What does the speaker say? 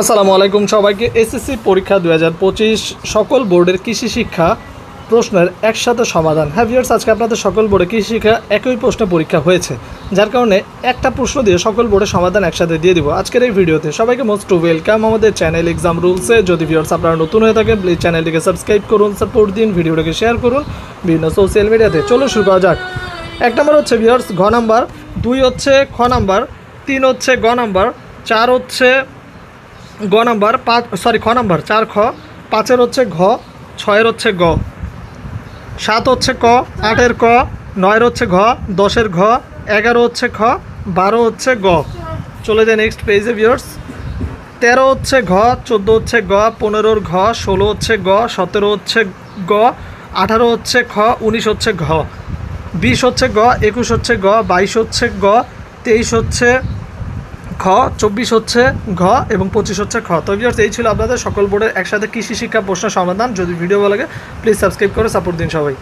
আসসালামু আলাইকুম সবাইকে। এসএসসি পরীক্ষা 2025 সকল বোর্ডের কৃষি শিক্ষা প্রশ্নের একসাথে সমাধান। হ্যাঁ ভিউয়ার্স, আজকে আপনাদের সকল বোর্ডে কৃষি শিক্ষা একই প্রশ্নে পরীক্ষা হয়েছে, যার কারণে একটা প্রশ্ন দিয়ে সকল বোর্ডের সমাধান একসাথে দিয়ে দিব আজকের এই ভিডিওতে। সবাইকে মোস্ট ওয়েলকাম আমাদের চ্যানেল এক্সাম রুলসে। যদি ভিউয়ার্স আপনারা নতুন হয়ে থাকেন প্লিজ চ্যানেলটিকে সাবস্ক্রাইব করুন, সাপোর্ট দিন, ভিডিওটাকে শেয়ার করুন বিভিন্ন সোশ্যাল মিডিয়াতে। চলো শুরু করা যাক। 1 নম্বর হচ্ছে ভিউয়ার্স ঘ নাম্বার, 2 হচ্ছে খ নাম্বার, 3 হচ্ছে গ নাম্বার, 4 হচ্ছে গ নাম্বার, খ নাম্বার 4 খ, 5-এর হচ্ছে ঘ, 6-এর হচ্ছে গ, 7 হচ্ছে ক, 8-এর ক, 9-এর হচ্ছে ঘ, 10-এর ঘ, 11 হচ্ছে খ, 12 হচ্ছে গ। চলে যায় নেক্সট পেজে ভিউয়ার্স। 13 হচ্ছে ঘ, 14 হচ্ছে গ, 15-এর ঘ, 16 হচ্ছে গ, 17 হচ্ছে গ, 18 হচ্ছে খ, 19 হচ্ছে ঘ, 20 হচ্ছে গ, 21 হচ্ছে গ, 22 হচ্ছে গ, 23 হচ্ছে খ, 24 হচ্ছে ঘ এবং 25 হচ্ছে খ। তো ভিউয়ার্স এই ছিল আপনাদের সকল বোর্ডের একসাথে কৃষি শিক্ষা প্রশ্ন সমাধান। যদি ভিডিও ভালো লাগে প্লিজ সাবস্ক্রাইব করে সাপোর্ট দিন সবাই।